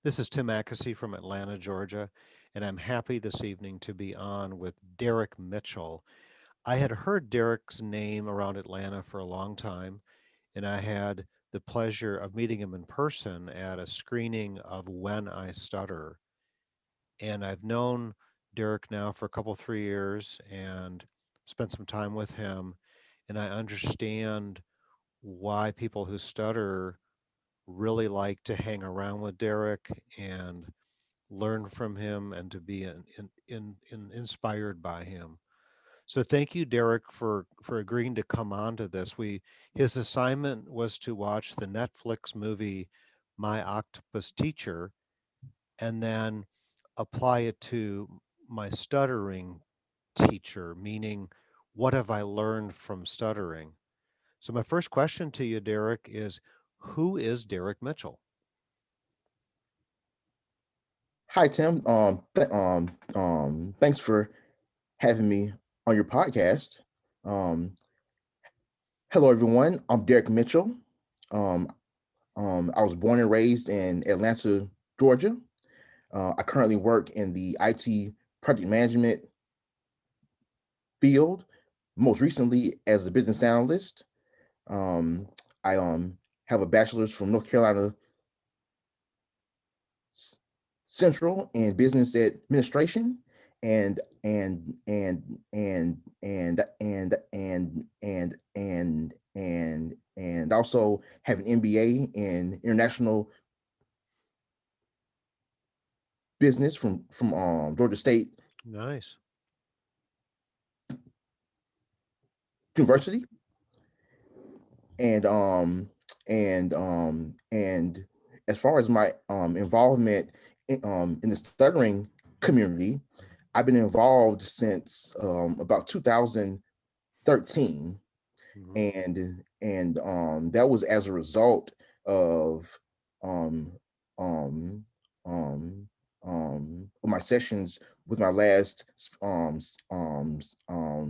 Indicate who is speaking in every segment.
Speaker 1: This is Tim Mackesy from Atlanta, Georgia, and I'm happy this evening to be on with Derek Mitchell. I had heard Derek's name around Atlanta for a long time, and I had the pleasure of meeting him in person at a screening of When I Stutter. And I've known Derek now for a couple, 3 years and spent some time with him, and I understand why people who stutter really like to hang around with Derek and learn from him and to be inspired by him. So thank you, Derek, for agreeing to come on to this. His assignment was to watch the Netflix movie My Octopus Teacher and then apply it to my stuttering teacher, meaning what have I learned from stuttering? So my first question to you, Derek, is who is Derek Mitchell?
Speaker 2: Hi, Tim. Thanks for having me on your podcast. Um, Hello, everyone. I'm Derek Mitchell. Um, I was born and raised in Atlanta, Georgia. I currently work in the IT project management field, most recently as a business analyst. Um, I have a bachelor's from North Carolina Central in business administration, and and and and and and and and and also have an MBA in international business from Georgia State
Speaker 1: Nice.
Speaker 2: University, and and as far as my involvement in the stuttering community, I've been involved since about 2013,
Speaker 1: Hmm.
Speaker 2: and that was as a result of um um my sessions with my last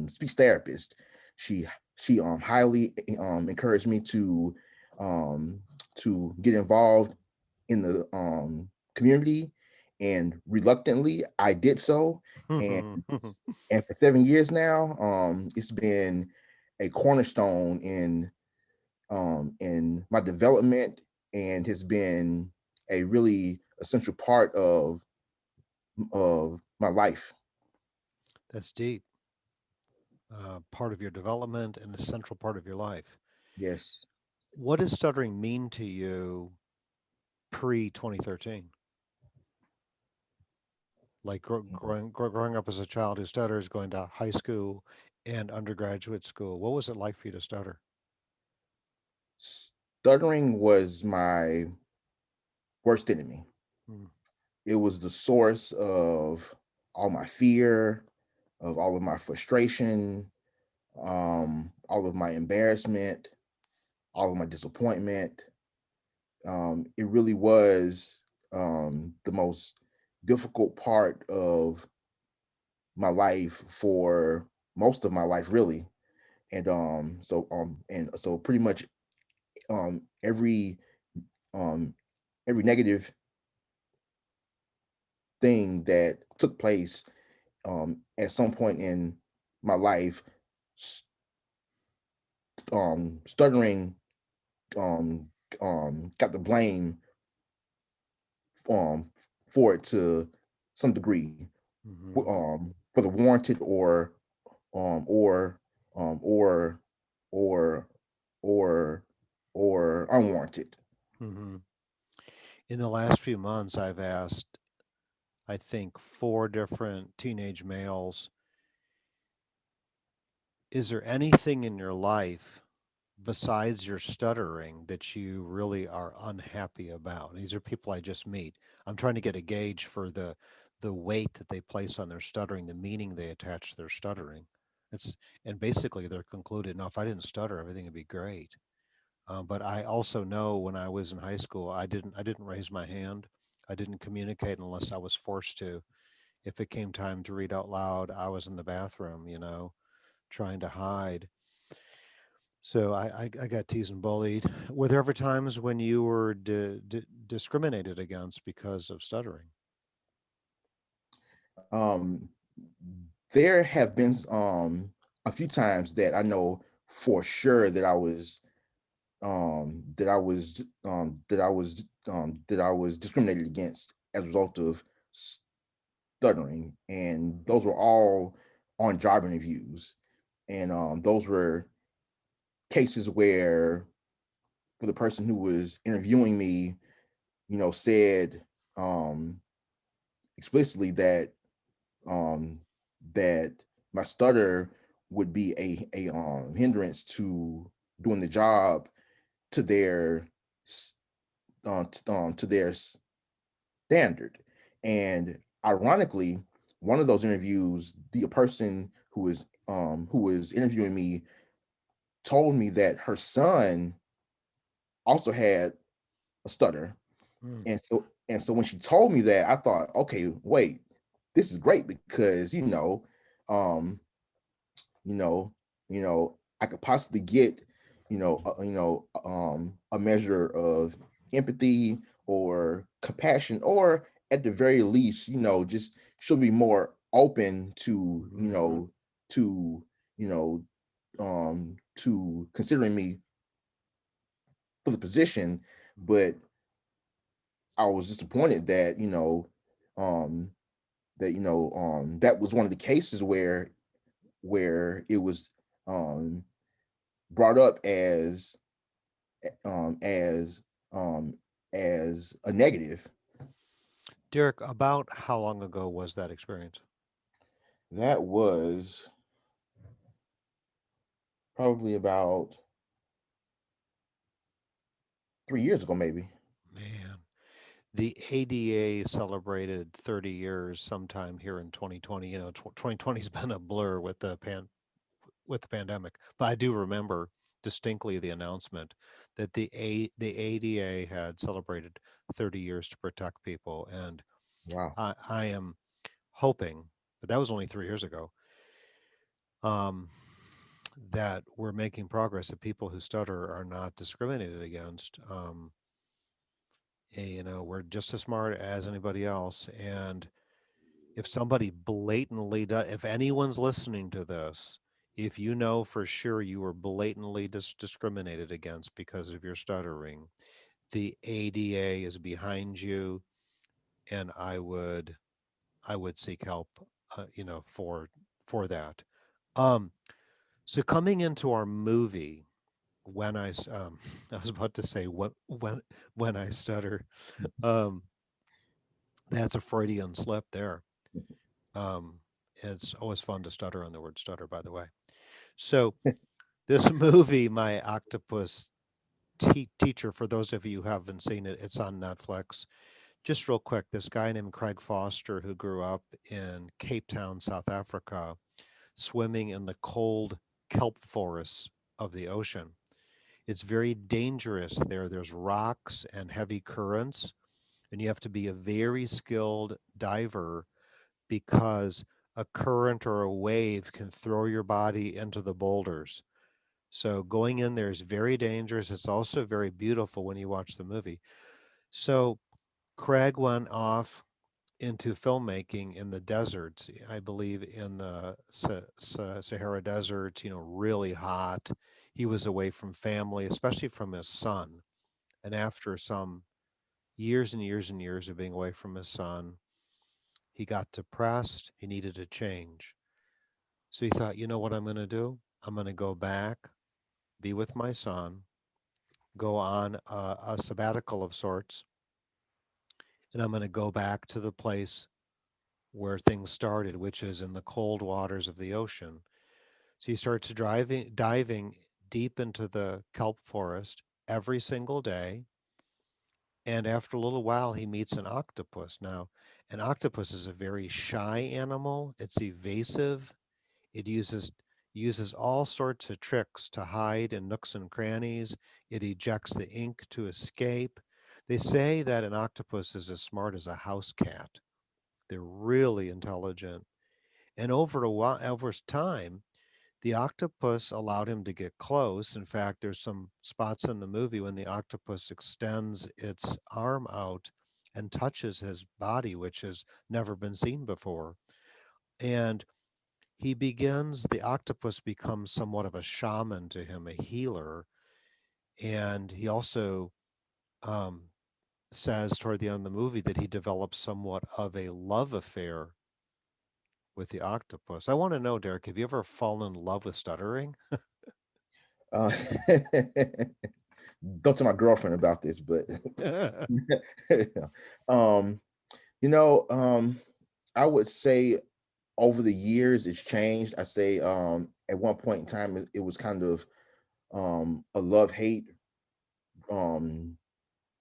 Speaker 2: speech therapist. She highly encouraged me um to get involved in the community, and reluctantly I did so. and and for 7 years now, it's been a cornerstone in my development, and has been a really essential part of my life.
Speaker 1: That's deep. Part of your development and a central part of your life.
Speaker 2: Yes.
Speaker 1: What does stuttering mean to you pre 2013? Like growing up as a child who stutters, going to high school and undergraduate school. What was it like for you to stutter?
Speaker 2: Stuttering was my worst enemy.
Speaker 1: Mm.
Speaker 2: It was the source of all my fear, of all of my frustration, all of my embarrassment, all of my disappointment. It really was the most difficult part of my life for most of my life, really. And so pretty much um, every um, every negative thing that took place at some point in my life, s- stuttering um, got the blame um, for it to some degree,
Speaker 1: Hmm.
Speaker 2: whether warranted um, or um, or or or or unwarranted.
Speaker 1: Hmm. In the last few months, I've asked, I think, four different teenage males, is there anything in your life besides your stuttering that you really are unhappy about? These are people I just meet. I'm trying to get a gauge for the weight that they place on their stuttering, the meaning they attach to their stuttering. It's and basically they're concluded, no, if I didn't stutter, everything would be great. But I also know when I was in high school, I didn't raise my hand. I didn't communicate unless I was forced to. If it came time to read out loud, I was in the bathroom, trying to hide. So I got teased and bullied. Were there ever times when you were discriminated against because of stuttering?
Speaker 2: Um, there have been a few times that I know for sure that I was discriminated against as a result of stuttering, and those were all on job interviews, and those were cases where the person who was interviewing me, said um, explicitly um, that my stutter would be a hindrance to doing the job to their to their standard. And ironically, one of those interviews, the person who was interviewing me told me that her son also had a stutter.
Speaker 1: Hmm.
Speaker 2: And so when she told me that, I thought, okay, wait, this is great because um, you know, I could possibly get, a measure of empathy or compassion, or at the very least, just she'll be more open to, you know, to considering me for the position. But I was disappointed that, um, that was one of the cases where it was um brought up um as um as a negative.
Speaker 1: Derek, about how long ago was that experience?
Speaker 2: That was probably about 3 years ago, maybe.
Speaker 1: Man, the ADA celebrated 30 years sometime here in 2020. 2020's been a blur with the pandemic, but I do remember distinctly the announcement that the ADA had celebrated 30 years to protect people, and
Speaker 2: Wow.
Speaker 1: I am hoping, but that was only 3 years ago, um, that we're making progress. That people who stutter are not discriminated against. We're just as smart as anybody else, and if somebody blatantly does, if anyone's listening to this, if you know for sure you were blatantly discriminated against because of your stuttering, the ADA is behind you, and I would seek help, for that. Um, so coming into our movie, when I was about to say when I stutter, um, that's a Freudian slip there. Um, it's always fun to stutter on the word stutter, by the way. So this movie, My Octopus Teacher, for those of you who haven't seen it, it's on Netflix. Just real quick, this guy named Craig Foster, who grew up in Cape Town, South Africa, swimming in the cold kelp forests of the ocean. It's very dangerous there. There's rocks and heavy currents, and you have to be a very skilled diver because a current or a wave can throw your body into the boulders. So going in there is very dangerous. It's also very beautiful when you watch the movie. So Craig went off into filmmaking in the deserts. I believe in the Sahara deserts, really hot. He was away from family, especially from his son. And after some years and years and years of being away from his son, he got depressed. He needed a change. So he thought, you know what I'm going to do? I'm going to go back, be with my son, go on a sabbatical of sorts, and I'm going to go back to the place where things started, which is in the cold waters of the ocean. So he starts diving deep into the kelp forest every single day. And after a little while, he meets an octopus. Now, an octopus is a very shy animal. It's evasive. It uses all sorts of tricks to hide in nooks and crannies. It ejects the ink to escape. They say that an octopus is as smart as a house cat. They're really intelligent. And over time, The octopus allowed him to get close. In fact, there's some spots in the movie when the octopus extends its arm out and touches his body, which has never been seen before. And the octopus becomes somewhat of a shaman to him, a healer. And he also um, says toward the end of the movie that he develops somewhat of a love affair with the octopus. I want to know, Derek, have you ever fallen in love with stuttering?
Speaker 2: Uh, don't tell my girlfriend about this, but um, you know, I would say over the years it's changed. I say at one point in time it was kind of a love hate um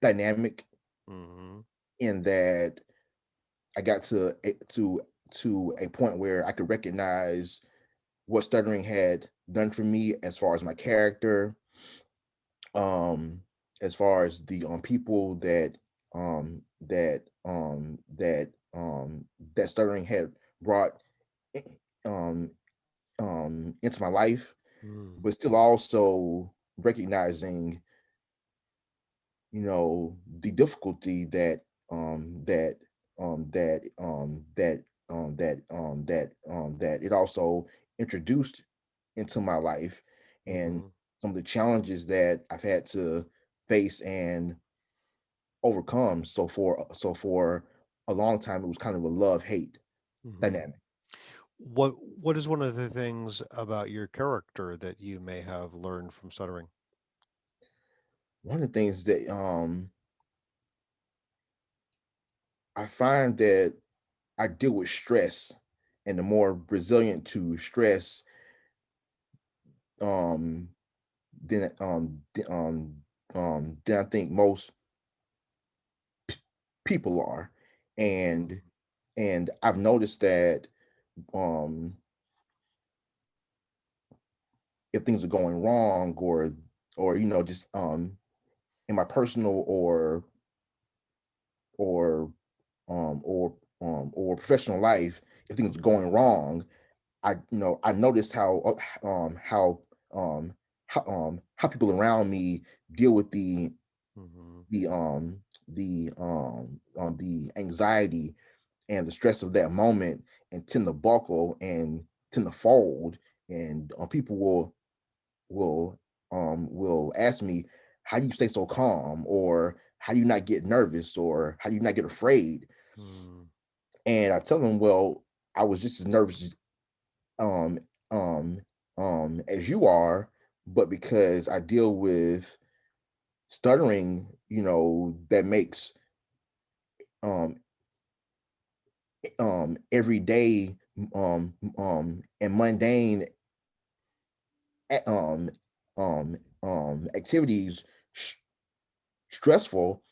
Speaker 2: dynamic,
Speaker 1: Hmm.
Speaker 2: in that I got to a point where I could recognize what stuttering had done for me, as far as my character, um as far as the people that stuttering had brought i- um into my life,
Speaker 1: Mm.
Speaker 2: but still also recognizing, the difficulty that it also introduced into my life, and
Speaker 1: Hmm.
Speaker 2: some of the challenges that I've had to face and overcome. So for a long time, it was kind of a love hate
Speaker 1: Hmm.
Speaker 2: dynamic.
Speaker 1: What is one of the things about your character that you may have learned from stuttering?
Speaker 2: One of the things that I find that I deal with stress, and the more resilient to stress um than I think most people are.
Speaker 1: Hmm.
Speaker 2: And I've noticed that um if things are going wrong, or just in my personal or or professional life, if things are
Speaker 1: Hmm.
Speaker 2: going wrong, I noticed um how people around me deal with
Speaker 1: Hmm.
Speaker 2: the the anxiety and the stress of that moment, and tend to buckle and tend to fold. And people will ask me, how do you stay so calm, or how do you not get nervous, or how do you not get afraid?
Speaker 1: Hmm.
Speaker 2: And I tell them, well, I was just as nervous um um as you are, but because I deal with stuttering, that makes um everyday and mundane um activities sh- stressful.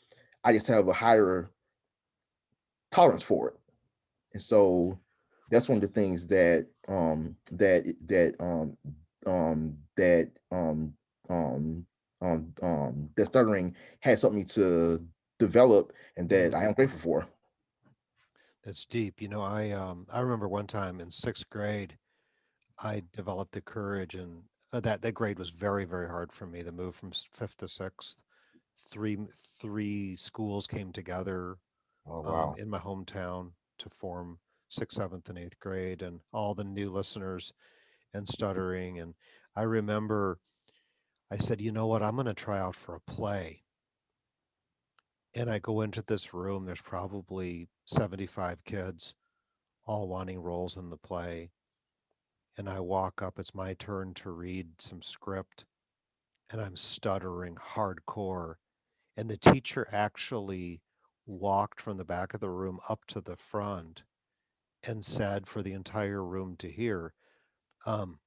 Speaker 2: I just have a higher tolerance for it. And so that's one of the things that stuttering has helped me to develop, and that I
Speaker 1: Hmm.
Speaker 2: am grateful for.
Speaker 1: That's deep. I remember one time in sixth grade, I developed the courage, and that grade was very, very hard for me. The move from fifth to sixth, three schools came together
Speaker 2: Oh wow.
Speaker 1: in my hometown to form sixth, seventh, and eighth grade, and all the new listeners and stuttering. And I remember I said, you know what, I'm going to try out for a play. And I go into this room, there's probably 75 kids all wanting roles in the play. And I walk up, it's my turn to read some script, and I'm stuttering hardcore. And the teacher actually walked from the back of the room up to the front and said for the entire room to hear, um,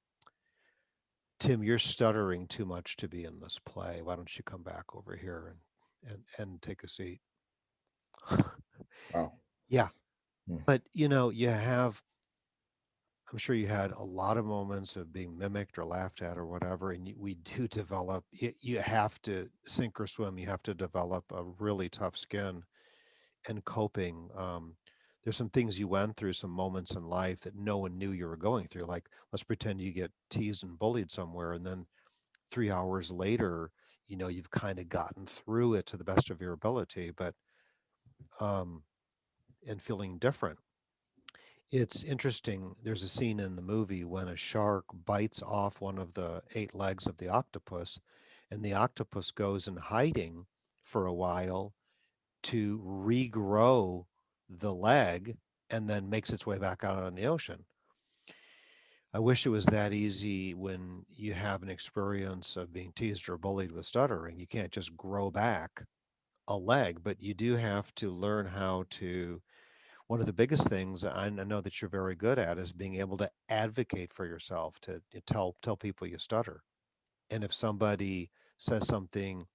Speaker 1: Tim, you're stuttering too much to be in this play. Why don't you come back over here and take a seat?
Speaker 2: Wow.
Speaker 1: Yeah.
Speaker 2: Mm.
Speaker 1: But I'm sure you had a lot of moments of being mimicked or laughed at or whatever. And we do develop, you have to sink or swim. You have to develop a really tough skin and coping. there's some things you went through, some moments in life that no one knew you were going through. Like, let's pretend you get teased and bullied somewhere, and then 3 hours later, you've kind of gotten through it to the best of your ability, but um, and feeling different. It's interesting. There's a scene in the movie when a shark bites off one of the 8 legs of the octopus, and the octopus goes in hiding for a while to regrow the leg and then makes its way back out on the ocean. I wish it was that easy when you have an experience of being teased or bullied with stuttering. You can't just grow back a leg, but you do have to learn how to. One of the biggest things I know that you're very good at is being able to advocate for yourself, to tell people you stutter. And if somebody says something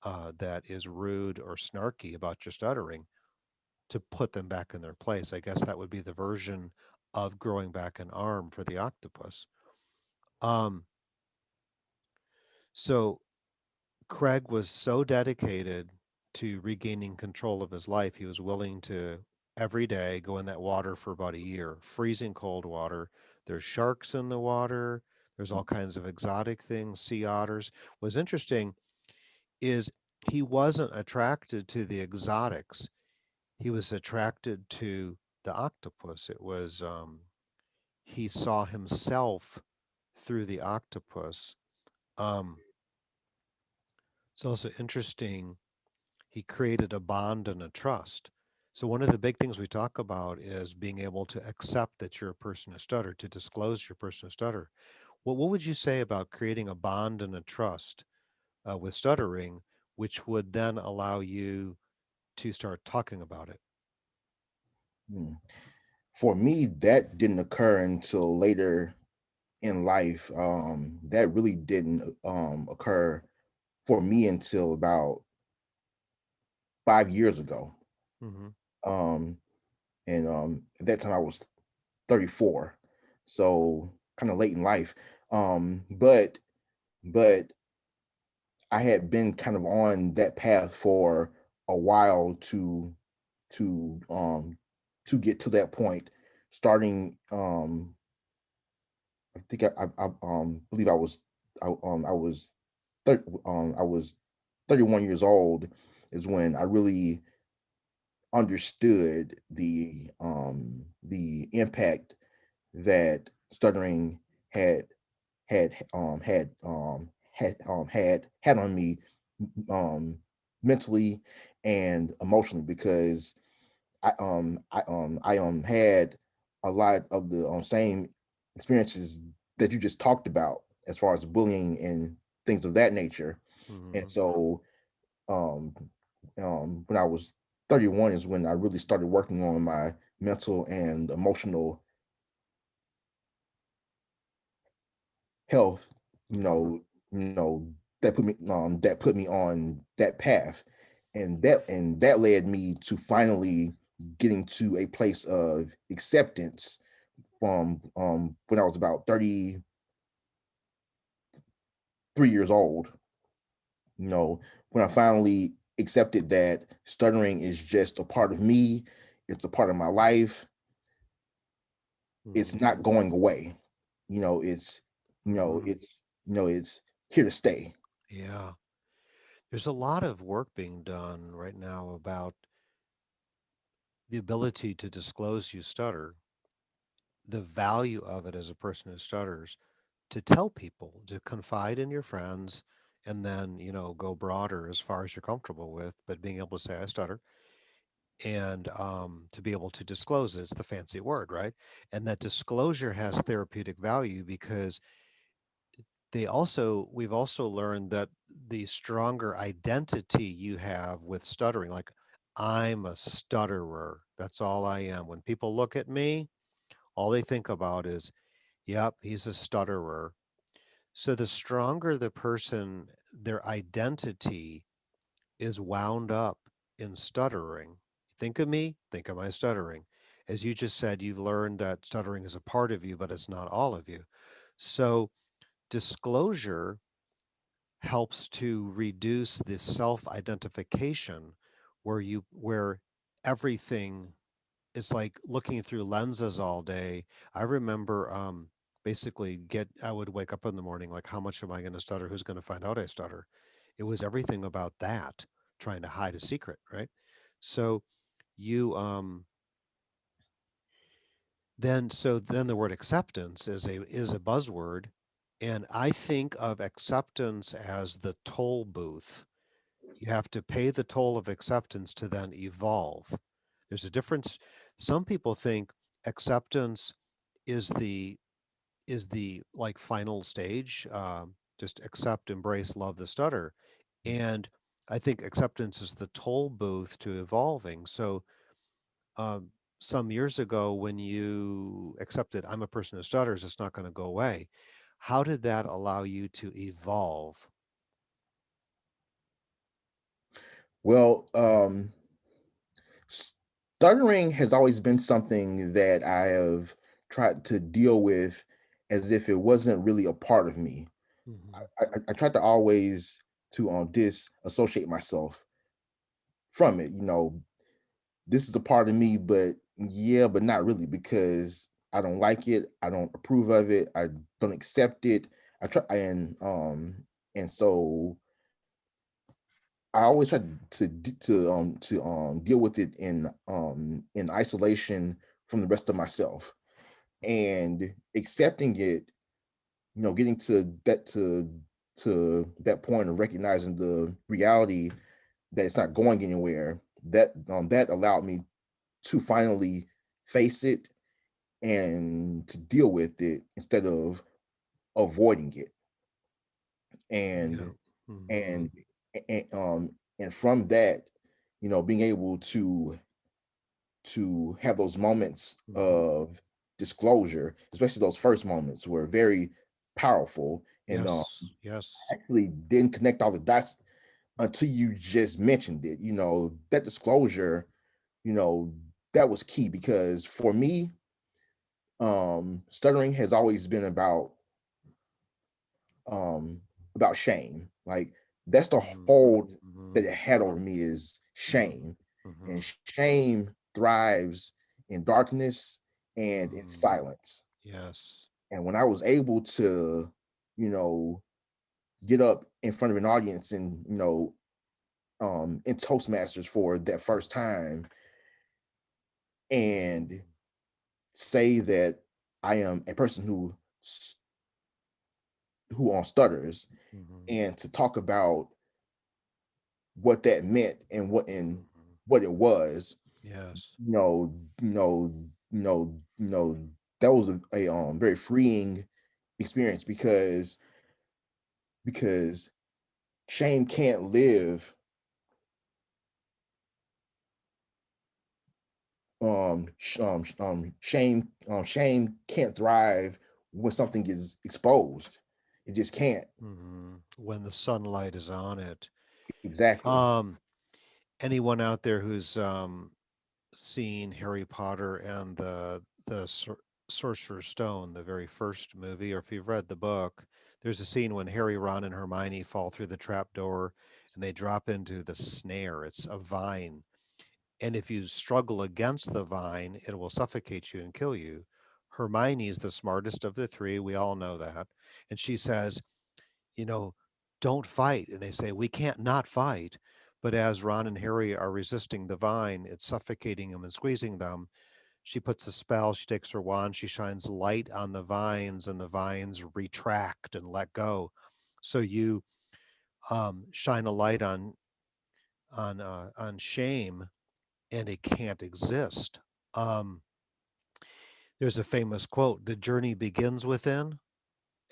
Speaker 1: that is rude or snarky about your stuttering, to put them back in their place. I guess that would be the version of growing back an arm for the octopus. Um, so Craig was so dedicated to regaining control of his life, he was willing to every day go in that water for about a year, freezing cold water. There's sharks in the water. There's all kinds of exotic things, sea otters. What's interesting is he wasn't attracted to the exotics. He was attracted to the octopus. It was he saw himself through the octopus. Um, it's also interesting. He created a bond and a trust. So one of the big things we talk about is being able to accept that you're a person who stutter, to disclose your person who stutter. What would you say about creating a bond and a trust with stuttering, which would then allow you to start talking about it?
Speaker 2: Hmm. For me, that didn't occur until later in life. That really didn't occur for me until about 5 years ago.
Speaker 1: Mm-hmm.
Speaker 2: Um, and at that time I was 34, so kind of late in life. But I had been kind of on that path for a while to to get to that point, starting I think I believe I was I was 31 years old is when I really understood the impact that stuttering had had on me, um mentally and emotionally, because I had a lot of the same experiences that you just talked about, as far as bullying and things of that nature. And
Speaker 1: Mm-hmm.
Speaker 2: so um when I was 31 is when I really started working on my mental and emotional health, you
Speaker 1: Mm-hmm.
Speaker 2: know, you know, that put me on that path. And that led me to finally getting to a place of acceptance from when I was about 33 years old. You know, when I finally accepted that stuttering is just a part of me, it's a part of my life, it's
Speaker 1: Mm-hmm.
Speaker 2: not going away. You know,
Speaker 1: Mm-hmm.
Speaker 2: it's here to stay.
Speaker 1: Yeah. There's a lot of work being done right now about the ability to disclose you stutter, the value of it as a person who stutters, to tell people, to confide in your friends, and then, go broader as far as you're comfortable with, but being able to say, I stutter, and to be able to disclose it. It's the fancy word, right? And that disclosure has therapeutic value because we've also learned that the stronger identity you have with stuttering, like, I'm a stutterer, that's all I am. When people look at me, all they think about is, yep, he's a stutterer. So the stronger the person, their identity is wound up in stuttering. Think of me, think of my stuttering. As you just said, you've learned that stuttering is a part of you, but it's not all of you. So disclosure helps to reduce the self-identification where everything it's like looking through lenses all day. I remember basically I would wake up in the morning like, how much am I going to stutter? Who's going to find out I stutter? It was everything about that, trying to hide a secret, right? So you then the word acceptance is a buzzword, and I think of acceptance as the toll booth. You have to pay the toll of acceptance to then evolve. There's a difference. Some people think acceptance is the like final stage. Just accept, embrace, love the stutter, and I think acceptance is the toll booth to evolving. So um, some years ago, when you accepted, I'm a person who stutters, it's not going to go away. How did that allow you to evolve?
Speaker 2: Well, stuttering has always been something that I have tried to deal with as if it wasn't really a part of me.
Speaker 1: Hmm.
Speaker 2: I tried to always to disassociate myself from it. This is a part of me, but yeah, but not really because I don't like it. I don't approve of it. I don't accept it. I try and so I always try to deal with it in isolation from the rest of myself and accepting it, getting to that point of recognizing the reality that it's not going anywhere. That allowed me to finally face it and to deal with it instead of avoiding it.
Speaker 1: Yeah.
Speaker 2: And
Speaker 1: Hmm.
Speaker 2: and and from that, being able to have those moments
Speaker 1: Hmm.
Speaker 2: of disclosure, especially those first moments, were very powerful. And
Speaker 1: Yes. Yes.
Speaker 2: actually didn't connect all the dots until you just mentioned it. That disclosure, you know, that was key because for me, stuttering has always been um about shame. Like that's the
Speaker 1: Hmm.
Speaker 2: hold that
Speaker 1: Hmm.
Speaker 2: it had over me is
Speaker 1: Hmm.
Speaker 2: shame. And
Speaker 1: Hmm.
Speaker 2: shame thrives in darkness and in
Speaker 1: Hmm.
Speaker 2: silence.
Speaker 1: Yes.
Speaker 2: And when I was able to, you know, get up in front of an audience and, in Toastmasters for that first time and say that I am a person who stutters,
Speaker 1: Hmm.
Speaker 2: and to talk about what that meant and
Speaker 1: Hmm.
Speaker 2: what it was,
Speaker 1: Yes.
Speaker 2: you know, you know, you know, that was a very freeing experience because shame can't live shame can't thrive when something is exposed. It just can't.
Speaker 1: When the sunlight is on it.
Speaker 2: Exactly.
Speaker 1: Um, Anyone out there who's seen Harry Potter and the Sorcerer's Stone, the very first movie, or if you've read the book, there's a scene when Harry, Ron, and Hermione fall through the trap door and they drop into the snare. It's a vine, and if you struggle against the vine, it will suffocate you and kill you. Hermione is the smartest of the three. We all know that, and she says, you know, don't fight. And they say, we can't not fight. But as Ron and Harry are resisting the vine, it's suffocating them and squeezing them. She puts a spell, she takes her wand, she shines light on the vines, and the vines retract and let go. So you shine a light on shame, and it can't exist. Um, there's a famous quote: "The journey begins within,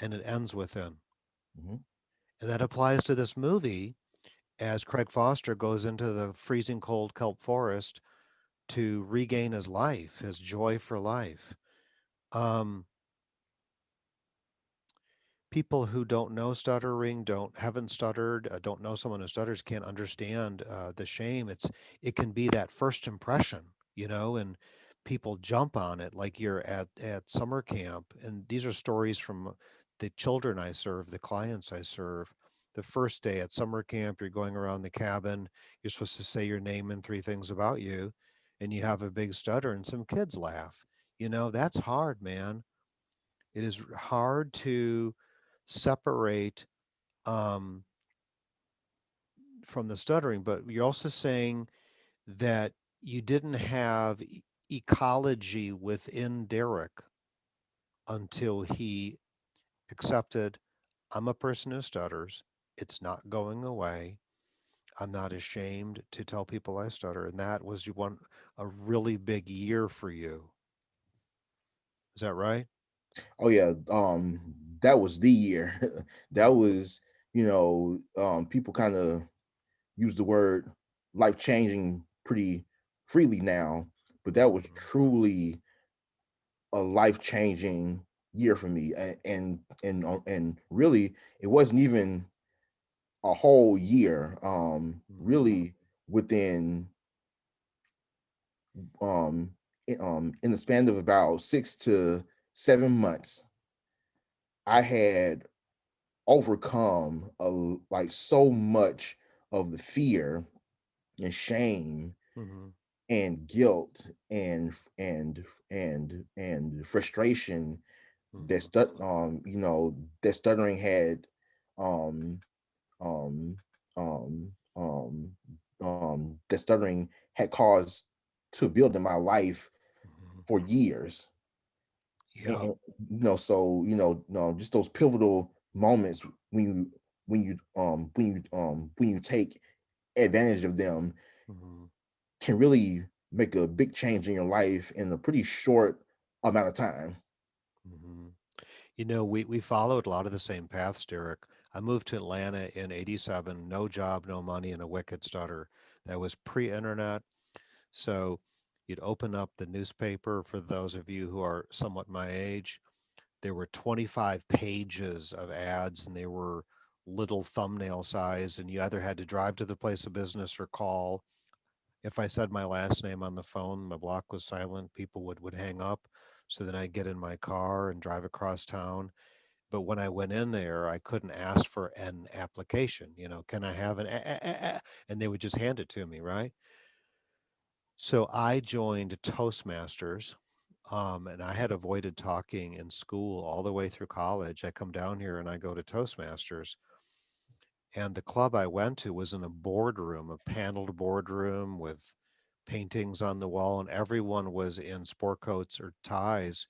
Speaker 1: and it ends within,"
Speaker 2: Mhm.
Speaker 1: and that applies to this movie as Craig Foster goes into the freezing cold kelp forest to regain his life, his joy for life. Um, People who don't know stuttering, haven't stuttered, don't know someone who stutters, can't understand the shame. It can be that first impression, and people jump on it like you're at summer camp. And these are stories from the children I serve, the clients I serve. The first day at summer camp, you're going around the cabin. You're supposed to say your name and three things about you. and you have a big stutter and some kids laugh. That's hard, man. It is hard to separate um, from the stuttering, but you're also saying that you didn't have ecology within Derek until he accepted, I'm a person who stutters. It's not going away. I'm not ashamed to tell people I stutter. And that was a really big year for you. Is that right?
Speaker 2: Oh yeah, that was the year. That was, people kind of use the word life changing pretty freely now, but that was
Speaker 1: Mm-hmm.
Speaker 2: truly a life changing year for me, and really, it wasn't even a whole year.
Speaker 1: Mm-hmm.
Speaker 2: Really, within um in the span of about 6 to 7 months, I had overcome like so much of the fear and shame
Speaker 1: Mm-hmm.
Speaker 2: and guilt and frustration that
Speaker 1: Mm-hmm.
Speaker 2: that stuttering had um um um um that stuttering had caused to build in my life
Speaker 1: Mm-hmm.
Speaker 2: for years.
Speaker 1: Yep.
Speaker 2: Just those pivotal moments when you take advantage of them
Speaker 1: Mm-hmm.
Speaker 2: can really make a big change in your life in a pretty short amount of time.
Speaker 1: Mm-hmm. We followed a lot of the same paths, Derek. I moved to Atlanta in '87, no job, no money, and a wicked stutter. That was pre internet. So you'd open up the newspaper, for those of you who are somewhat my age. There were 25 pages of ads, and they were little thumbnail size, and you either had to drive to the place of business or call. If I said my last name on the phone, my block was silent, people would hang up. So then I'd get in my car and drive across town. But when I went in there, I couldn't ask for an application. Can I have an and they would just hand it to me, right? So I joined Toastmasters, and I had avoided talking in school all the way through college. I come down here and I go to Toastmasters, and the club I went to was in a boardroom, a paneled boardroom with paintings on the wall, and everyone was in sport coats or ties.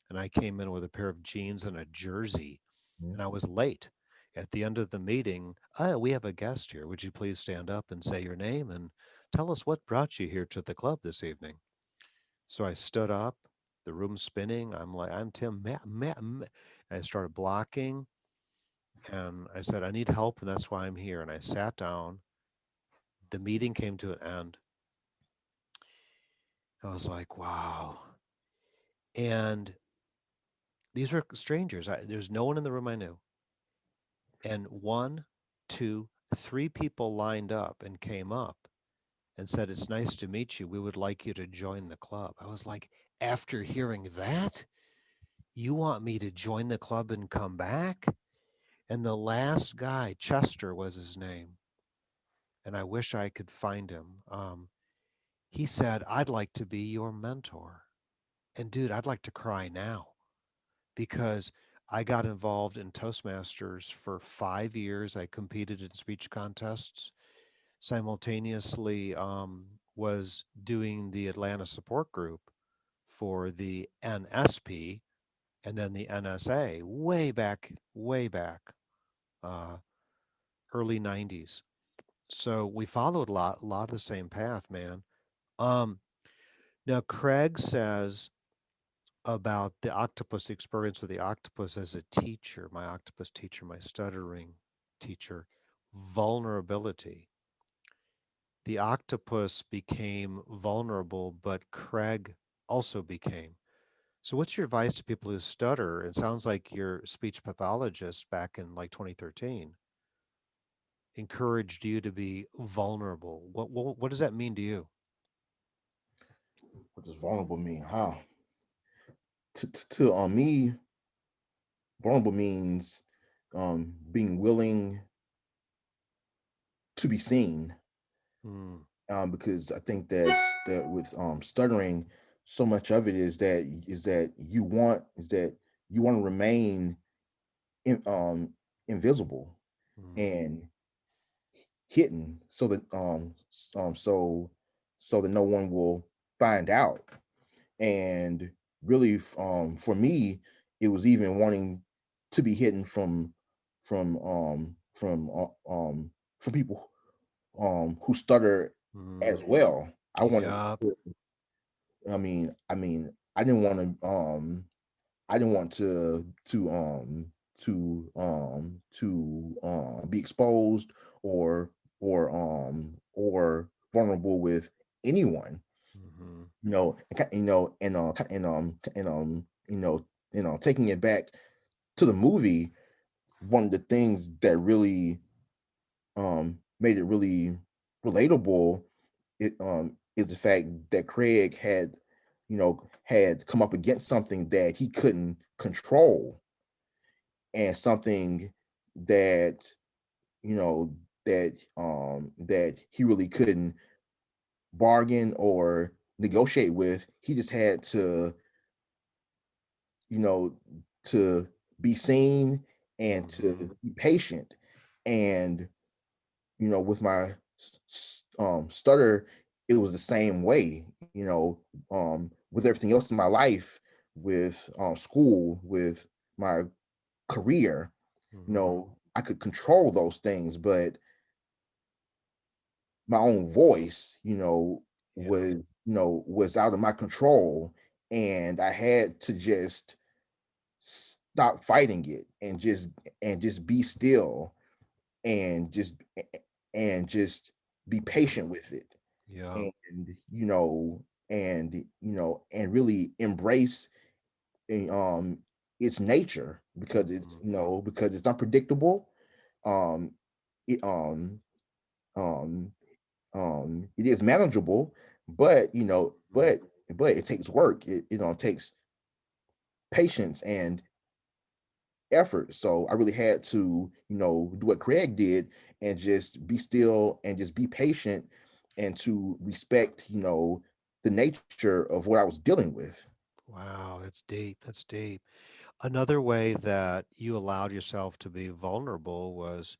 Speaker 1: And I came in with a pair of jeans and a jersey, and I was late. At the end of the meeting, we have a guest here. Would you please stand up and say your name and tell us what brought you here to the club this evening? So I stood up, the room's spinning. I'm like, I'm Tim. And I started blocking, and I said, I need help, and that's why I'm here. And I sat down. The meeting came to an end. I was like, wow. And these are strangers. There's no one in the room I knew. And one, two, three people lined up and came up and said, it's nice to meet you. We would like you to join the club. I was like, after hearing that, you want me to join the club and come back? And the last guy, Chester was his name, and I wish I could find him. He said, I'd like to be your mentor. And dude, I'd like to cry now because I got involved in Toastmasters for 5 years. I competed in speech contests, simultaneously was doing the Atlanta support group for the NSP and then the NSA way back, uh, early 90s. So we followed a lot of the same path, man. Um, Now, Craig says about the octopus, the experience of the octopus as a teacher, my octopus teacher, my stuttering teacher, vulnerability. The octopus became vulnerable, but Craig also became. So, what's your advice to people who stutter? It sounds like your speech pathologist back in like 2013 encouraged you to be vulnerable. What does that mean to you?
Speaker 2: What does vulnerable mean? Huh? To me, vulnerable means being willing to be seen,
Speaker 1: Hmm.
Speaker 2: because I think that with stuttering, so much of it is that you want to remain invisible
Speaker 1: Mm,
Speaker 2: and hidden, so that so that no one will find out. And really, for me, it was even wanting to be hidden from um from uh, um from people who stutter as
Speaker 1: mm,
Speaker 2: well. I wanted
Speaker 1: yup.
Speaker 2: to, I didn't want to I didn't want to be exposed or or vulnerable with anyone.
Speaker 1: Mhm,
Speaker 2: Taking it back to the movie, one of the things that really made it really relatable, is the fact that Craig had come up against something that he couldn't control, and something that you know that he really couldn't bargain or negotiate with. He just had you know to be seen and
Speaker 1: mhm,
Speaker 2: to be patient. And with my stutter, it was the same way. With everything else in my life, with school, with my career,
Speaker 1: mhm.
Speaker 2: I could control those things, but my own voice,
Speaker 1: Yeah.
Speaker 2: was out of my control, and I had to just stop fighting it, and just be still, and just be patient with it,
Speaker 1: Yeah.
Speaker 2: and and really embrace its nature, because
Speaker 1: Mhm,
Speaker 2: it's unpredictable. um it, um um it is manageable, but
Speaker 1: mhm.
Speaker 2: it takes work. It takes patience and effort. So I really had to, do what Craig did, and just be still and just be patient, and to respect, the nature of what I was dealing with.
Speaker 1: Wow, that's deep. That's deep. Another way that you allowed yourself to be vulnerable was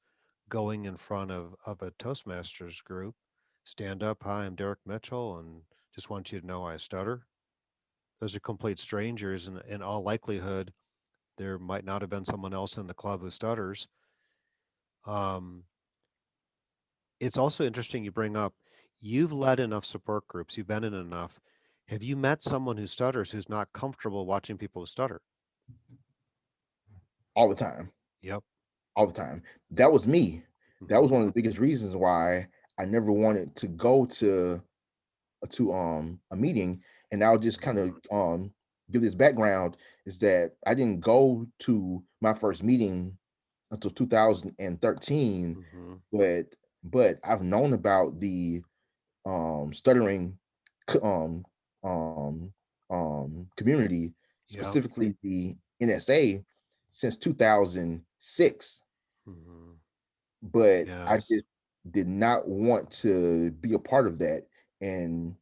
Speaker 1: going in front of a Toastmasters group. Stand up. Hi, I'm Derek Mitchell, and just want you to know I stutter. Those are complete strangers, and in all likelihood, there might not have been someone else in the club who stutters. Um, it's also interesting you bring up you've led enough support groups, you've been in enough. Have you met someone who stutters who's not comfortable watching people who stutter?
Speaker 2: All the time,
Speaker 1: Yep.
Speaker 2: all the time. That was me. That was
Speaker 1: Hmm.
Speaker 2: one of the biggest reasons why I never wanted to go to a meeting. And I'll just kind
Speaker 1: Hmm.
Speaker 2: of give this background, is that I didn't go to my first meeting until 2013,
Speaker 1: Hmm.
Speaker 2: but I've known about the stuttering c- community,
Speaker 1: Yep.
Speaker 2: specifically the NSA, since 2006.
Speaker 1: Hmm.
Speaker 2: But I
Speaker 1: Yes.
Speaker 2: just did not want to be a part of that. And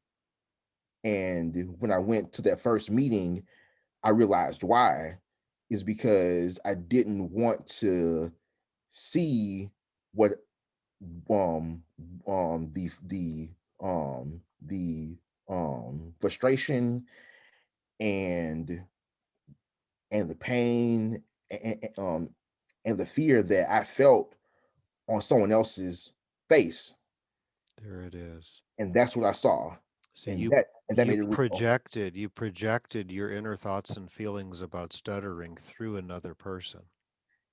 Speaker 2: when I went to that first meeting, I realized why. Is because I didn't want to see what um the the frustration and the pain, and the fear that I felt on someone else's face.
Speaker 1: There it is.
Speaker 2: And that's what I saw.
Speaker 1: So
Speaker 2: And
Speaker 1: you
Speaker 2: that made it real.
Speaker 1: you projected your inner thoughts and feelings about stuttering through another person.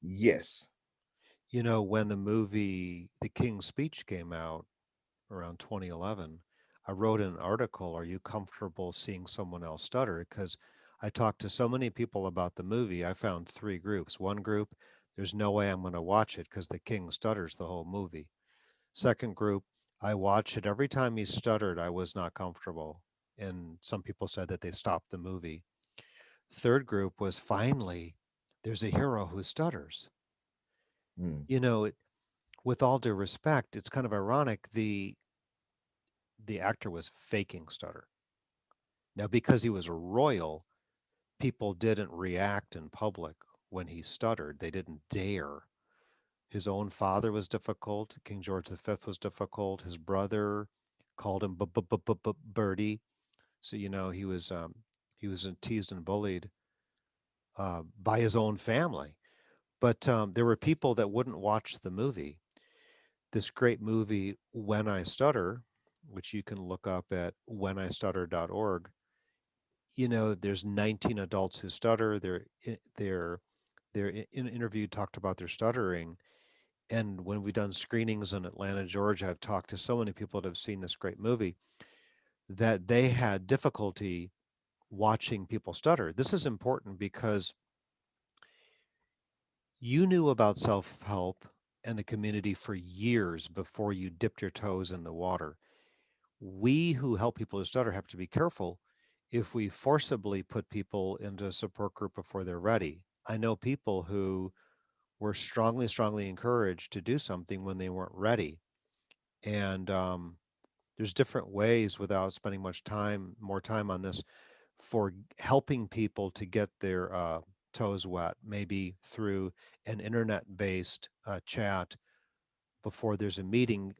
Speaker 2: Yes.
Speaker 1: You know, when the movie The King's Speech came out around 2011, I wrote an article, Are you comfortable seeing someone else stutter? Because I talked to so many people about the movie. I found three groups. One group, there's no way I'm going to watch it because the king stutters the whole movie. Second group, I watched it. Every time he stuttered, I was not comfortable. And some people said that they stopped the movie. Third group was finally, there's a hero who stutters.
Speaker 2: Mm,
Speaker 1: You know, with all due respect, it's kind of ironic. the actor was faking stutter. Now, because he was a royal, people didn't react in public when he stuttered. They didn't dare. His own father was difficult. King George V was difficult. His brother called him Birdie. So he was teased and bullied by his own family. But there were people that wouldn't watch the movie. This great movie, When I Stutter, which you can look up at whenistutter.org. There's 19 adults who stutter. They're interviewed, talked about their stuttering. And when we've done screenings in Atlanta, Georgia, I've talked to so many people that have seen this great movie that they had difficulty watching people stutter. This is important because you knew about self help and the community for years before you dipped your toes in the water. We who help people who stutter have to be careful if we forcibly put people into a support group before they're ready. I know people who were strongly, strongly encouraged to do something when they weren't ready. And there's different ways without spending more time on this for helping people to get their toes wet, maybe through an internet based chat before there's a meeting.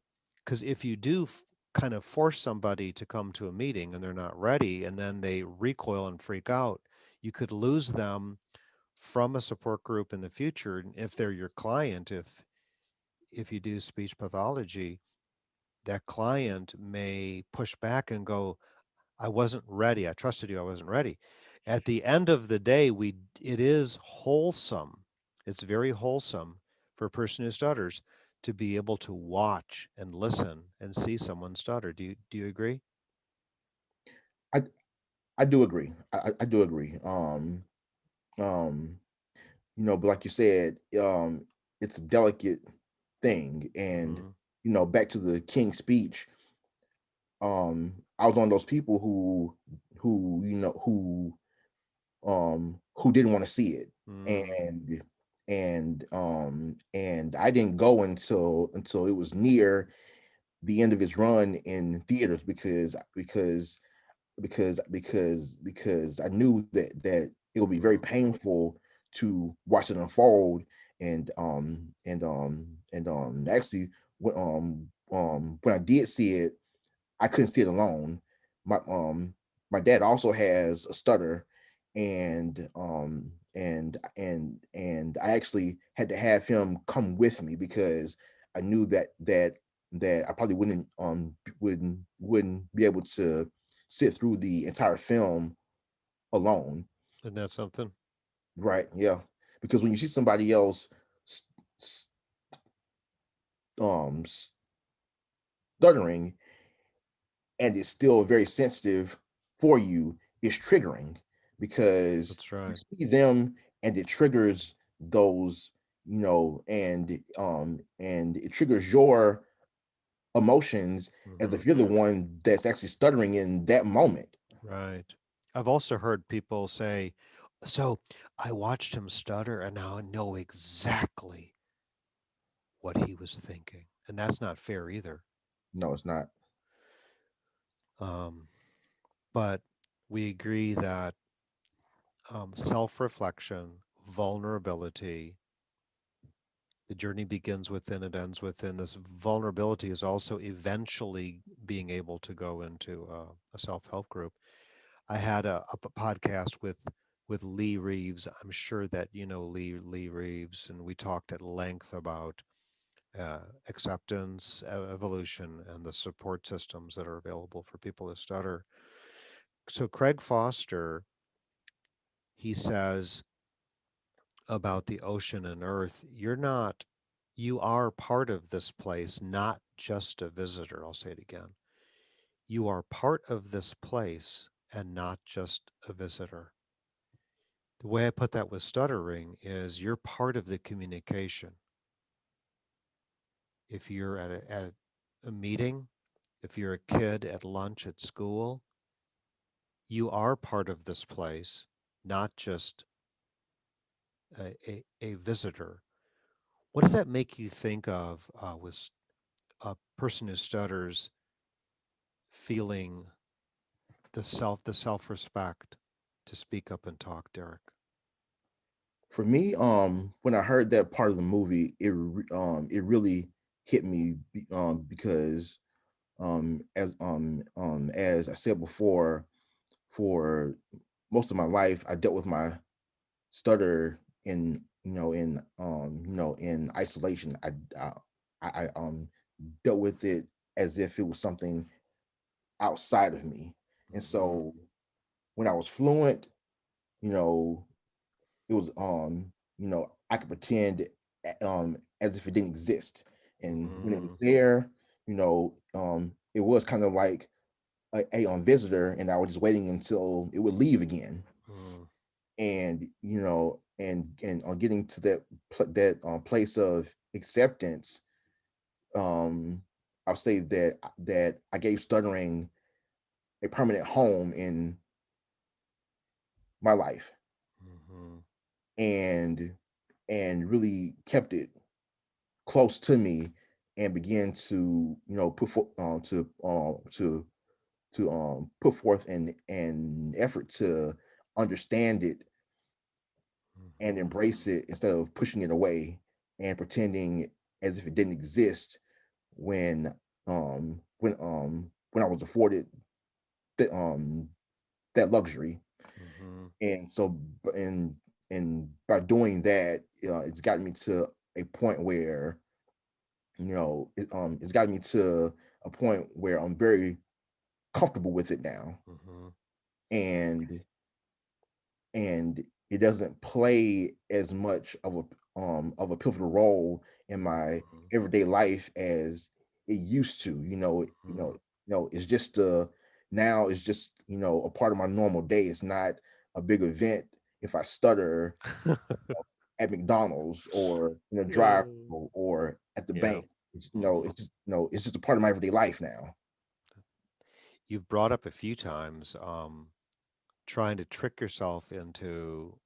Speaker 1: Because if you do kind of force somebody to come to a meeting and they're not ready and then they recoil and freak out, you could lose them from a support group in the future. If they're your client, if you do speech pathology, that client may push back and go, I wasn't ready. I trusted you. I wasn't ready. At the end of the day, it is wholesome. It's very wholesome for a person who stutters to be able to watch and listen and see someone stutter. Do you agree?
Speaker 2: I I do agree. I do agree. Um, but like you said, it's a delicate thing, and
Speaker 1: Hmm.
Speaker 2: back to the King's speech. I was one of those people who didn't want to see it,
Speaker 1: Mm.
Speaker 2: and and I didn't go until it was near the end of his run in theaters because I knew that it would be very
Speaker 1: Hmm.
Speaker 2: painful to watch it unfold, and actually when I did see it, I couldn't see it alone. My dad also has a stutter, and I actually had to have him come with me because I knew that I probably wouldn't be able to sit through the entire film alone.
Speaker 1: Isn't that something?
Speaker 2: Right? Yeah. Because when you see somebody else s- s- um stuttering, and it's still very sensitive for you, is triggering because
Speaker 1: That's
Speaker 2: you
Speaker 1: right.
Speaker 2: see them and it triggers those, and it triggers your emotions as
Speaker 1: Hmm.
Speaker 2: if you're the one that's actually stuttering in that moment.
Speaker 1: Right. I've also heard people say, so I watched him stutter and now I know exactly what he was thinking. And that's not fair either.
Speaker 2: No, it's not.
Speaker 1: Um, but we agree that self reflection, vulnerability, the journey begins within, it ends within. This vulnerability is also eventually being able to go into a self help group. I had a podcast with Lee Reeves. I'm sure that you know Lee Reeves, and we talked at length about acceptance, evolution, and the support systems that are available for people who stutter. So Craig Foster, he says about the ocean and earth, you are part of this place, not just a visitor. I'll say it again. You are part of this place and not just a visitor. The way I put that with stuttering is you're part of the communication. If you're at a meeting, if you're a kid at lunch at school, you are part of this place, not just a visitor. What does that make you think of with a person who stutters feeling the self-respect to speak up and talk, Derek?
Speaker 2: For me, when I heard that part of the movie, it really hit me because as I said before, for most of my life, I dealt with my stutter in in isolation. I dealt with it as if it was something outside of me, and
Speaker 1: Mm-hmm.
Speaker 2: so when I was fluent, you know, it was I could pretend as if it didn't exist, and when it was
Speaker 1: Mm-hmm.
Speaker 2: there, it was kind of like a visitor, and I was just waiting until it would leave again.
Speaker 1: Mm-hmm.
Speaker 2: And and on getting to place of acceptance, um I'll say that I gave stuttering a permanent home in my life,
Speaker 1: Mm-hmm.
Speaker 2: and really kept it close to me, and began to put forth an effort to understand it and
Speaker 1: Mm-hmm.
Speaker 2: embrace it instead of pushing it away and pretending as if it didn't exist when when I was afforded the, that luxury.
Speaker 1: Mm-hmm.
Speaker 2: And so and by doing that, it's gotten me to a point where it's gotten me to a point where I'm very comfortable with it now,
Speaker 1: Mm-hmm.
Speaker 2: and it doesn't play as much of a pivotal role in my everyday life as it used to.
Speaker 1: Mm-hmm.
Speaker 2: It's just now it's just a part of my normal day. It's not a big event if I stutter at McDonald's or in a drive
Speaker 1: Yeah.
Speaker 2: or at the
Speaker 1: Yeah.
Speaker 2: bank.
Speaker 1: Mm-hmm.
Speaker 2: It's just a part of my everyday life now.
Speaker 1: You've brought up a few times trying to trick yourself into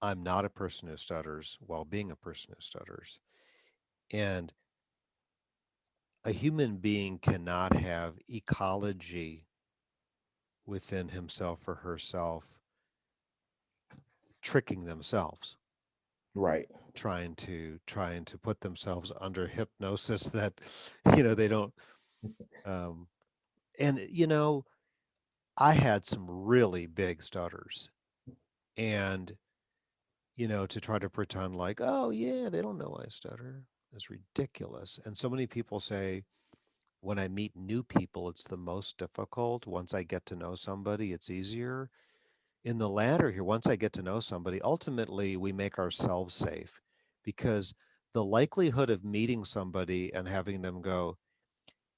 Speaker 1: I'm not a person who stutters while being a person who stutters. And a human being cannot have ecology within himself or herself tricking themselves,
Speaker 2: Right.
Speaker 1: trying to put themselves under hypnosis that they don't um and I had some really big stutters, and to try to pretend like, oh yeah, they don't know I stutter is ridiculous. And so many people say when I meet new people, it's the most difficult. Once I get to know somebody, it's easier. In the latter here, once I get to know somebody, ultimately we make ourselves safe, because the likelihood of meeting somebody and having them go,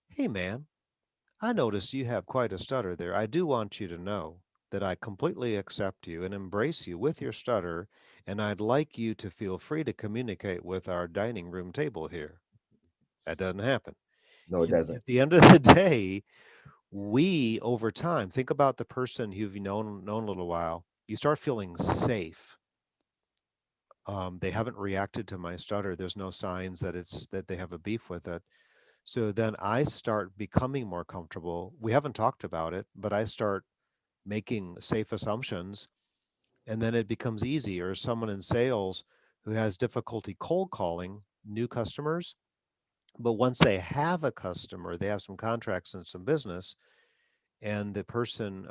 Speaker 1: hey man, I noticed you have quite a stutter there. I do want you to know that I completely accept you and embrace you with your stutter, and I'd like you to feel free to communicate with our dining room table here. That doesn't happen.
Speaker 2: No, it doesn't.
Speaker 1: At the end of the day, we over time, think about the person you've known a little while. You start feeling safe. They haven't reacted to my stutter. There's no signs that they have a beef with it. So then I start becoming more comfortable. We haven't talked about it, but I start making safe assumptions, and then it becomes easy. Or someone in sales who has difficulty cold calling new customers, but once they have a customer, they have some contracts and some business, and the person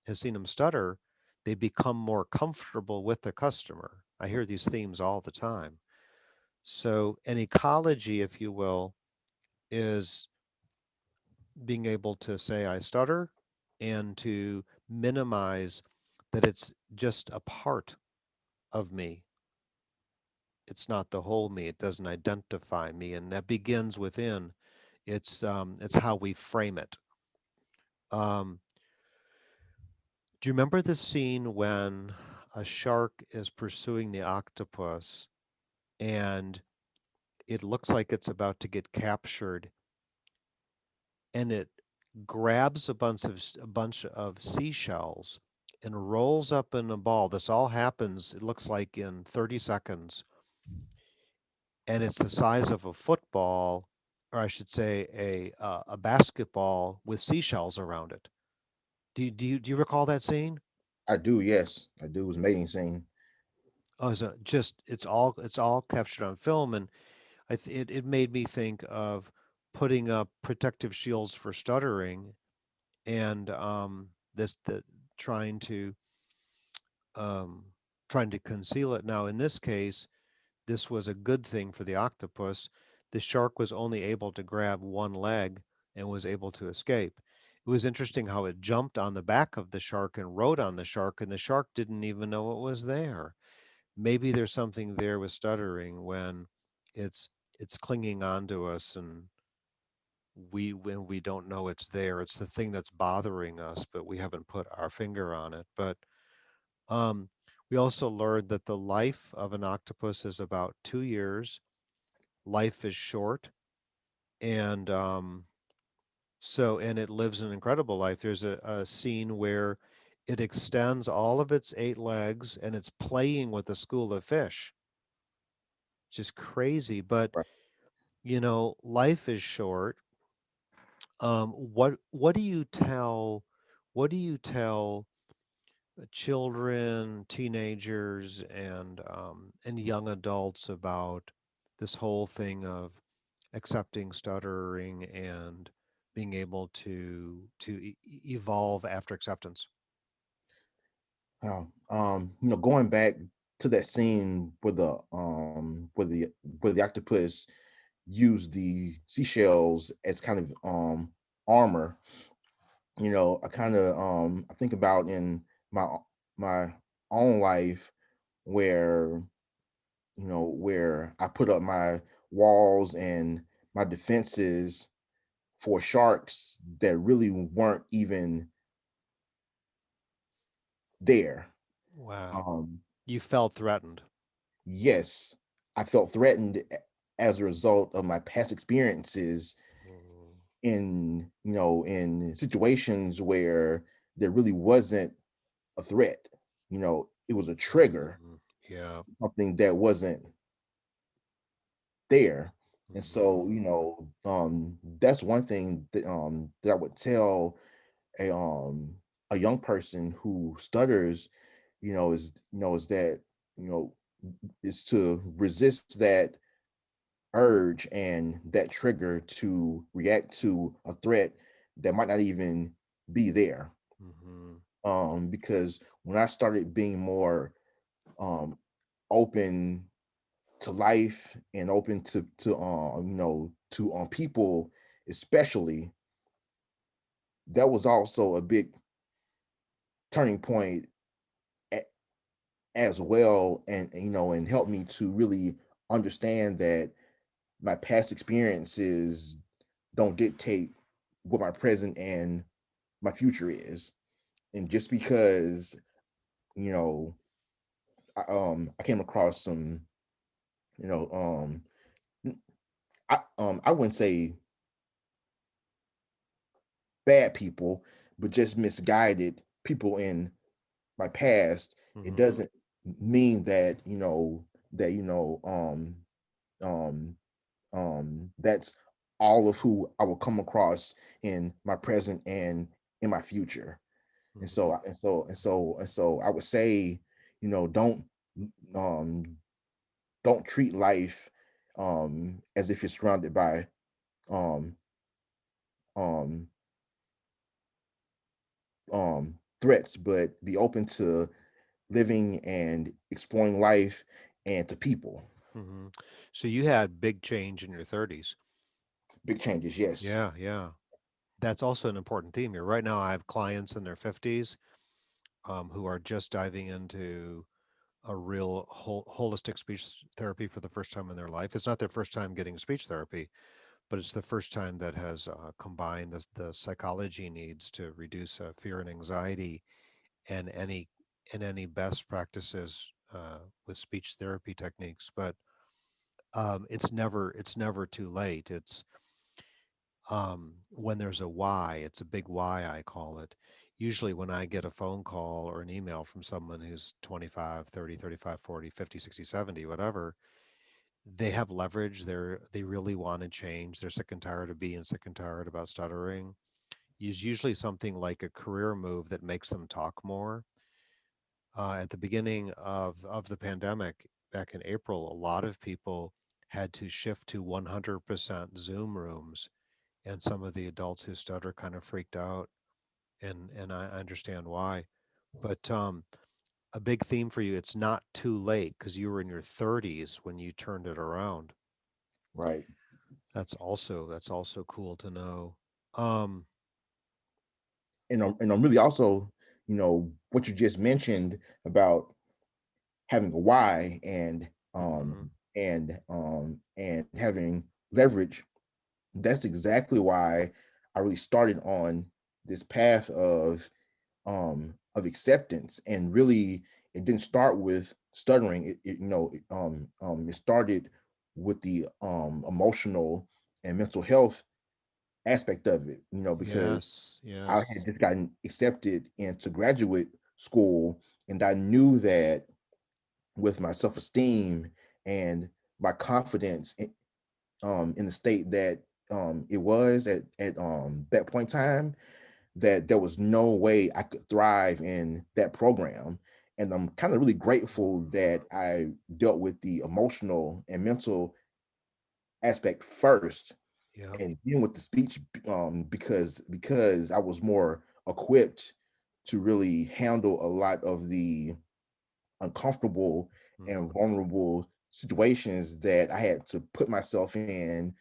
Speaker 1: has seen them stutter, they become more comfortable with the customer. I hear these themes all the time. So an ecology, if you will, is being able to say I stutter and to minimize that it's just a part of me. It's not the whole me. It doesn't identify me, and that begins within. It's how we frame it. Um, do you remember the scene when a shark is pursuing the octopus and it looks like it's about to get captured, and it grabs a bunch of seashells and rolls up in a ball? This all happens, it looks like, in 30 seconds, and it's the size of a football or I should say, a basketball with seashells around it. Do you recall that scene?
Speaker 2: I do, yes, I do. It was an amazing scene.
Speaker 1: Oh, so just it's all captured on film, and it made me think of putting up protective shields for stuttering, and this the trying to um, trying to conceal it. Now, in this case, this was a good thing for the octopus. The shark was only able to grab one leg and was able to escape. It was interesting how it jumped on the back of the shark and rode on the shark, and the shark didn't even know it was there. Maybe there's something there with stuttering when it's it's clinging onto us, and when we don't know it's there. It's the thing that's bothering us, but we haven't put our finger on it. But um, we also learned that the life of an octopus is about 2 years. Life is short, and and it lives an incredible life. There's a scene where it extends all of its 8 legs and it's playing with a school of fish. Just crazy. But
Speaker 2: Right.
Speaker 1: life is short. What do you tell children, teenagers, and young adults about this whole thing of accepting stuttering and being able to evolve after acceptance?
Speaker 2: Going back to that scene where the octopus used the seashells as kind of armor. I think about in my own life where where I put up my walls and my defenses for sharks that really weren't even there.
Speaker 1: Wow.
Speaker 2: Um,
Speaker 1: You felt threatened.
Speaker 2: yes, I felt threatened as a result of my past experiences
Speaker 1: Mhm.
Speaker 2: in situations where there really wasn't a threat. It was a trigger,
Speaker 1: Mhm. Yeah.
Speaker 2: something that wasn't there. And so,
Speaker 1: Mhm.
Speaker 2: that's one thing that I would tell a um a young person who stutters, is that, you know, is to resist that urge and that trigger to react to a threat that might not even be there.
Speaker 1: Mhm.
Speaker 2: Because when I started being more um open to life and open to people, especially, that was also a big turning point a- as well, and helped me to really understand that my past experiences don't dictate what my present and my future is. And just because, you know I came across some, you know I wouldn't say bad people, but just misguided people in my past, it
Speaker 1: Mhm.
Speaker 2: doesn't mean that that's all of who I will come across in my present and in my future. And so
Speaker 1: Mhm.
Speaker 2: and so I would say, don't um don't treat life as if you're surrounded by um um threats, but be open to living and exploring life and to people.
Speaker 1: Mhm. So you had big change in your 30s.
Speaker 2: Big changes, yes.
Speaker 1: Yeah, yeah. That's also an important theme here. Right now, I have clients in their 50s who are just diving into a real holistic speech therapy for the first time in their life. It's not their first time getting speech therapy, but it's the first time that has combined the psychology needs to reduce fear and anxiety and any best practices with speech therapy techniques. But it's never too late. It's when there's a why, it's a big why, I call it. Usually when I get a phone call or an email from someone who's 25, 30, 35, 40, 50, 60, 70, whatever, they have leverage. They really want to change. They're sick and tired of being sick and tired about stuttering. Is usually something like a career move that makes them talk more. At the beginning of the pandemic, back in April, a lot of people had to shift to 100% Zoom rooms, and some of the adults who stutter kind of freaked out, and I understand why. But a big theme for you, it's not too late because you were in your 30s when you turned it around.
Speaker 2: Right.
Speaker 1: That's also cool to know. Um,
Speaker 2: And I'm really also, what you just mentioned about having a why
Speaker 1: mhm,
Speaker 2: and having leverage. That's exactly why I really started on this path of acceptance. And really, it didn't start with stuttering. It started with the emotional and mental health aspect of it, because
Speaker 1: yes,
Speaker 2: I had
Speaker 1: yes.
Speaker 2: just gotten accepted into graduate school, and I knew that with my self-esteem and my confidence in the state that it was at that point in time, that there was no way I could thrive in that program. And I'm kind of really grateful that I dealt with the emotional and mental aspect first,
Speaker 1: Yep.
Speaker 2: and dealing with the speech, because I was more equipped to really handle a lot of the uncomfortable and
Speaker 1: Mhm,
Speaker 2: vulnerable situations that I had to put myself in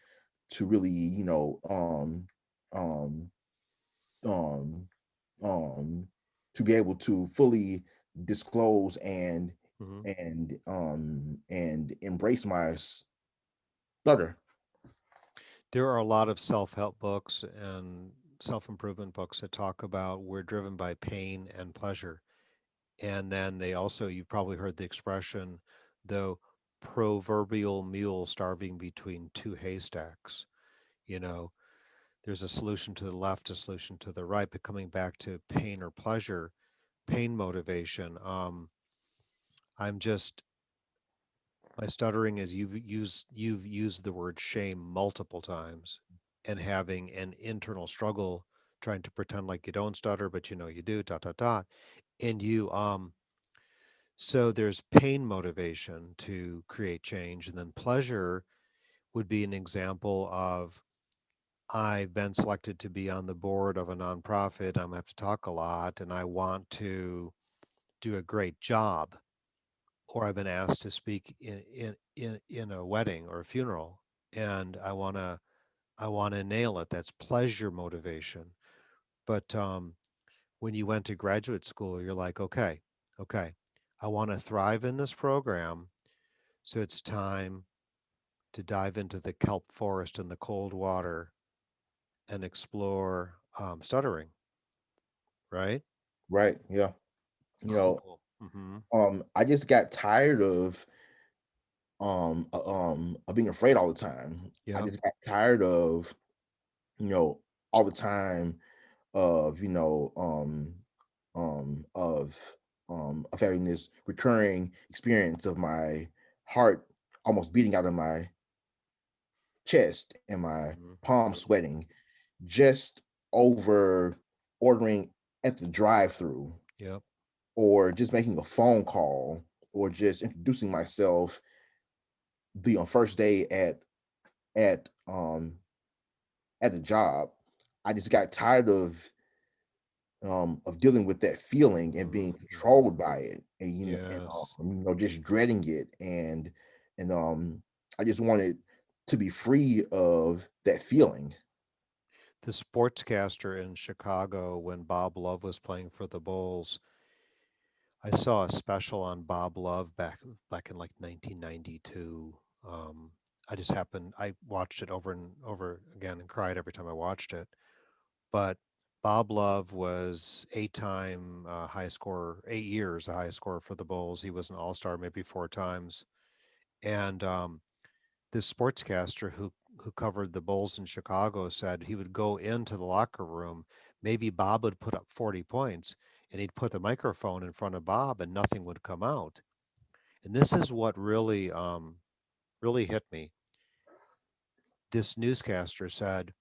Speaker 2: to really, um, um, um, to be able to fully disclose
Speaker 1: mhm.
Speaker 2: and embrace my stutter.
Speaker 1: There are a lot of self-help books and self-improvement books that talk about we're driven by pain and pleasure. And then they also, you've probably heard the expression, the proverbial mule starving between two haystacks. You know, there's a solution to the left, a solution to the right, but coming back to pain or pleasure, pain motivation. I'm just My stuttering is you've used the word shame multiple times, and having an internal struggle trying to pretend like you don't stutter, but you know you do, dot dot dot. And you so there's pain motivation to create change, and then pleasure would be an example of I've been selected to be on the board of a nonprofit. I'm gonna have to talk a lot, and I want to do a great job, or I've been asked to speak in a wedding or a funeral, and I want to nail it. That's pleasure motivation. But when you went to graduate school, you're like, okay, I want to thrive in this program, so it's time to dive into the kelp forest and the cold water and explore stuttering. Right?
Speaker 2: Right? Yeah. You know,
Speaker 1: Cool. Mm-hmm.
Speaker 2: I just got tired of being afraid all the time. I
Speaker 1: Yep.
Speaker 2: just got tired all the time of of of having this recurring experience of my heart almost beating out of my chest and my
Speaker 1: Mm-hmm.
Speaker 2: palms sweating, just over ordering at the drive-through,
Speaker 1: Yep.
Speaker 2: or just making a phone call, or just introducing myself the first day at um at the job. I just got tired of dealing with that feeling and being
Speaker 1: Mm-hmm.
Speaker 2: controlled by it, and
Speaker 1: Yes.
Speaker 2: just dreading it, and I just wanted to be free of that feeling.
Speaker 1: The sportscaster in Chicago, when Bob Love was playing for the Bulls, I saw a special on Bob Love back in like 1992. I watched it over and over again and cried every time I watched it. But Bob Love was 8-time high scorer, 8 years a high scorer for the Bulls. He was an All Star maybe 4 times, and this sportscaster who covered the Bulls in Chicago said he would go into the locker room. Maybe Bob would put up 40 points, and he'd put the microphone in front of Bob, and nothing would come out. And this is what really really hit me. This newscaster said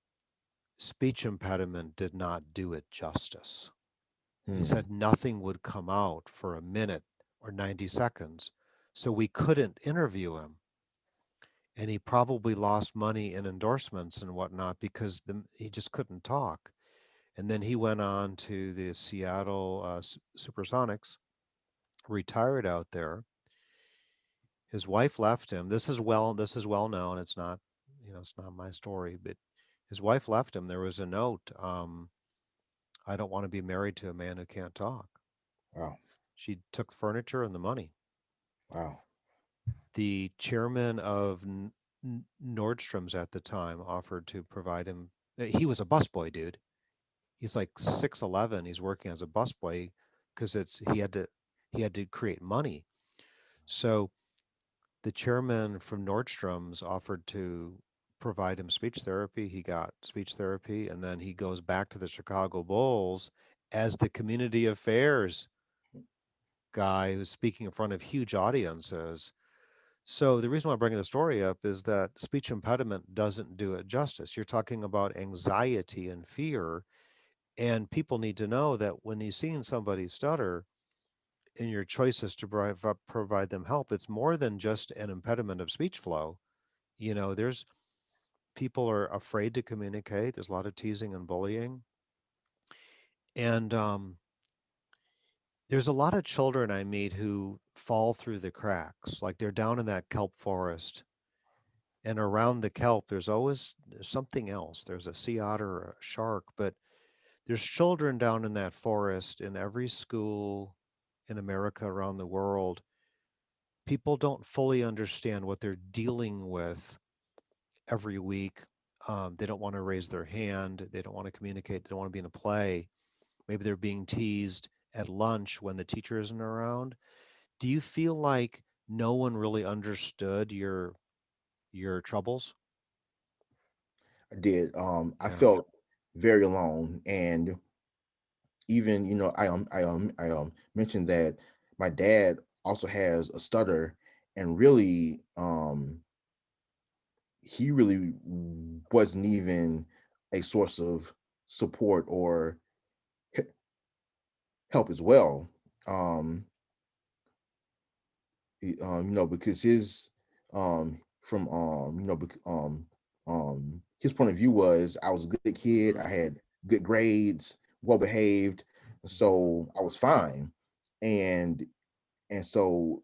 Speaker 1: speech impediment did not do it justice. He
Speaker 2: Hmm.
Speaker 1: said nothing would come out for a minute or 90 seconds, so we couldn't interview him. And he probably lost money in endorsements and whatnot because he just couldn't talk. And then he went on to the Seattle Supersonics, retired out there. His wife left him. This is well known. It's not, it's not my story, but his wife left him. There was a note. I don't want to be married to a man who can't talk.
Speaker 2: Wow.
Speaker 1: She took the furniture and the money.
Speaker 2: Wow.
Speaker 1: The chairman of Nordstrom's at the time offered to provide him. He was a busboy, dude. He's like 6'11". He's working as a busboy because he had to create money. So the chairman from Nordstrom's offered to provide him speech therapy. He got speech therapy, and then he goes back to the Chicago Bulls as the community affairs guy who's speaking in front of huge audiences. So the reason why I'm bringing the story up is that speech impediment doesn't do it justice. You're talking about anxiety and fear, and people need to know that when you're seeing somebody stutter, in your choices to provide them help, it's more than just an impediment of speech flow. There's people are afraid to communicate. There's a lot of teasing and bullying, and there's a lot of children I meet who fall through the cracks, like they're down in that kelp forest, and around the kelp, there's something else. There's a sea otter or a shark, but there's children down in that forest in every school in America, around the world. People don't fully understand what they're dealing with every week. They don't want to raise their hand. They don't want to communicate. They don't want to be in a play. Maybe they're being teased at lunch when the teacher isn't around. Do you feel like no one really understood your troubles?
Speaker 2: I did. I
Speaker 1: Yeah.
Speaker 2: felt very alone, and even I mentioned that my dad also has a stutter, and really he really wasn't even a source of support or he- help as well. Um, because from his point of view was I was a good kid, I
Speaker 1: Hmm.
Speaker 2: had good grades, well behaved,
Speaker 1: Hmm.
Speaker 2: so I was fine, and so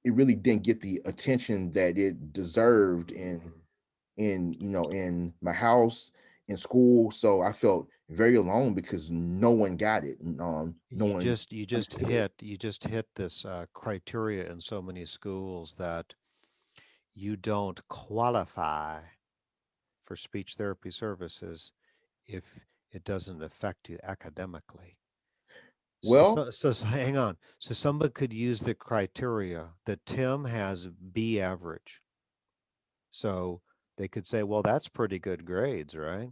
Speaker 2: it really didn't get the attention that it deserved
Speaker 1: Hmm.
Speaker 2: in my house, in school. So I felt very alone because no one got it. No one understood.
Speaker 1: You just hit this criteria in so many schools that you don't qualify for speech therapy services if it doesn't affect you academically.
Speaker 2: Well,
Speaker 1: Hang on. So somebody could use the criteria that Tim has B average. So they could say, well, that's pretty good grades, right?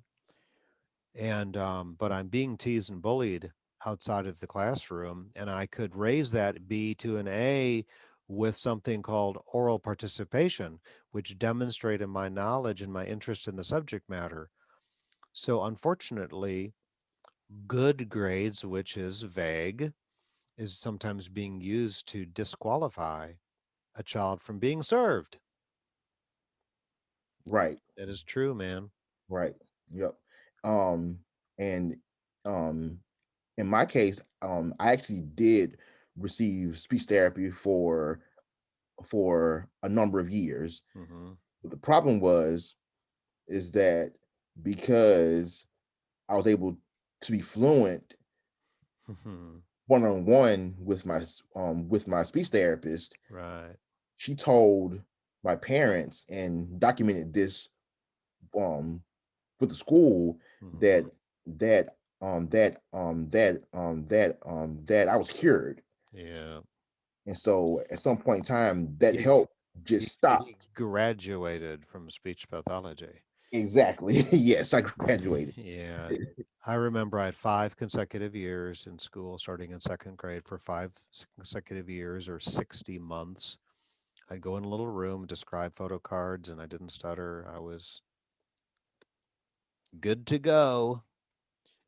Speaker 1: And but I'm being teased and bullied outside of the classroom, and I could raise that B to an A with something called oral participation, which demonstrated my knowledge and my interest in the subject matter. So unfortunately, good grades, which is vague, is sometimes being used to disqualify a child from being served.
Speaker 2: right,
Speaker 1: That is true, man.
Speaker 2: right, yep. Um, and um, in my case, I actually did receive speech therapy for a number of years.
Speaker 1: Hmm.
Speaker 2: But the problem was is that because I was able to be fluent one on one with my speech therapist,
Speaker 1: Right.
Speaker 2: she told my parents and documented this um with the school
Speaker 1: Hmm.
Speaker 2: that that I was cured.
Speaker 1: Yeah.
Speaker 2: And so at some point in time that
Speaker 1: He,
Speaker 2: help just
Speaker 1: he
Speaker 2: stopped.
Speaker 1: graduated from speech pathology.
Speaker 2: Exactly. Yes, I graduated.
Speaker 1: Yeah. I remember I had 5 consecutive years in school, starting in second grade for five consecutive years or 60 months I'd go in a little room, describe photo cards, and I didn't stutter. I was good to go.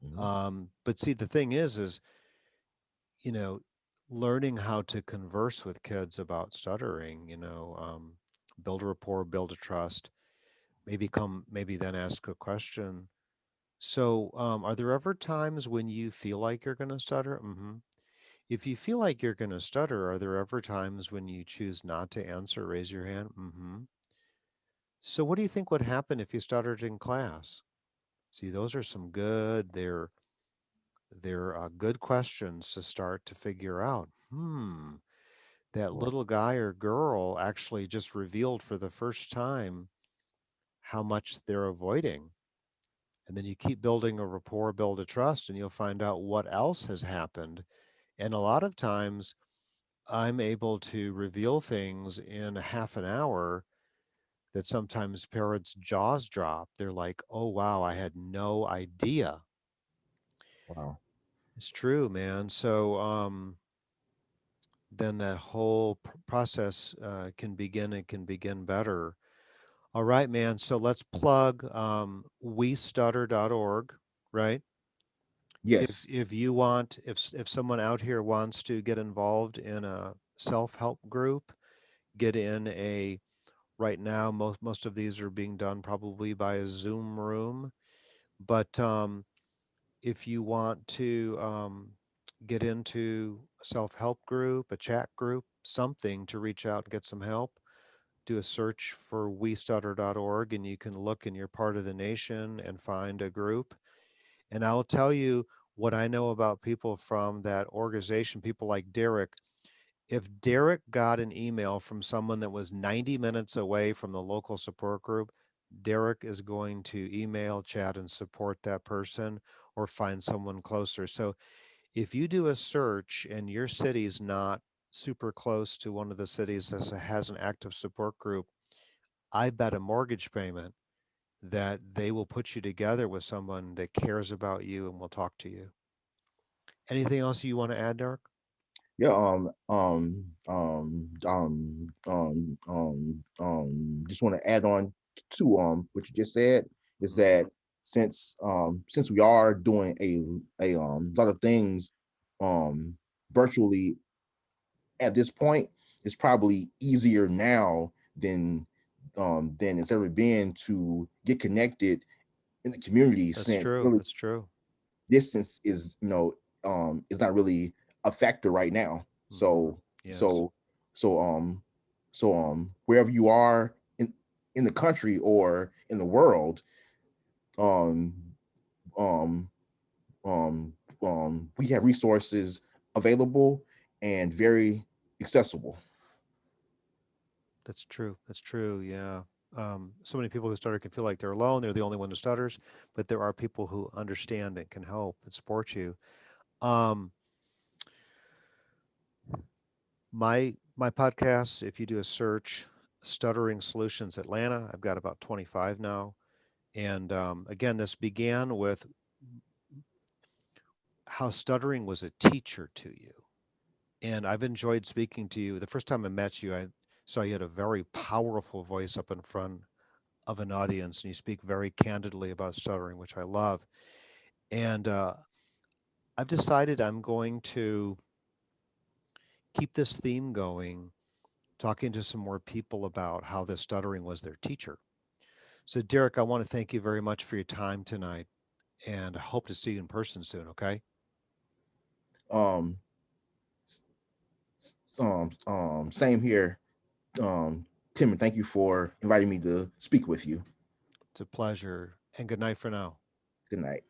Speaker 2: Mhm.
Speaker 1: But see, the thing is, you know, learning how to converse with kids about stuttering, build a rapport, build a trust, maybe then ask a question. So, are there ever times when you feel like you're going to stutter? If you feel like you're going to stutter, are there ever times when you choose not to answer? Raise your hand. So, what do you think would happen if you stuttered in class? See, those are some good. They're good questions to start to figure out. That
Speaker 2: Right.
Speaker 1: little guy or girl actually just revealed for the first time how much they're avoiding. And then you keep building a rapport, build a trust, and you'll find out what else has happened. And a lot of times, I'm able to reveal things in a half an hour that sometimes parents' jaws drop. They're like, oh, wow, I had no idea.
Speaker 2: Wow.
Speaker 1: It's true, man. So then that whole process can begin and can begin better. All right, man. So let's plug westutter.org, right? If
Speaker 2: Yes.
Speaker 1: if you want, if someone out here wants to get involved in a self-help group, get in a right now, most of these are being done probably by a Zoom room. But if you want to get into a self-help group, a chat group, something to reach out and get some help, do a search for westutter.org and you can look in your part of the nation and find a group. And I'll tell you what I know about people from that organization, people like Derek. If Derek got an email from someone that was 90 minutes away from the local support group, Derek is going to email, chat, and support that person or find someone closer. So if you do a search and your city's not super close to one of the cities that has an active support group, I bet a mortgage payment that they will put you together with someone that cares about you and will talk to you. Anything else you want to add, Derek?
Speaker 2: Yeah. Just want to add on to what you just said is
Speaker 1: Hmm.
Speaker 2: that since we are doing a lot of things um virtually at this point, it's probably easier now than it's ever been to get connected in the community,
Speaker 1: That's
Speaker 2: since
Speaker 1: true.
Speaker 2: really
Speaker 1: That's true.
Speaker 2: distance is not really a factor right now.
Speaker 1: Hmm.
Speaker 2: So
Speaker 1: Yes,
Speaker 2: so so wherever you are in the country or in the world, um um um we have resources available and very accessible.
Speaker 1: that's true. That's true. Yeah. So many people who stutter can feel like they're alone. They're the only one who stutters, but there are people who understand and can help and support you. Um, my podcasts, if you do a search, Stuttering Solutions Atlanta, I've got about 25 now. And again, this began with how stuttering was a teacher to you. And I've enjoyed speaking to you. The first time I met you, I saw you had a very powerful voice up in front of an audience, and you speak very candidly about stuttering, which I love. And I've decided I'm going to keep this theme going, talking to some more people about how the stuttering was their teacher. So, Derek, I want to thank you very much for your time tonight, and I hope to see you in person soon. Okay.
Speaker 2: um Same here. Tim, and thank you for inviting me to speak with you.
Speaker 1: It's a pleasure, and good night for now.
Speaker 2: Good night.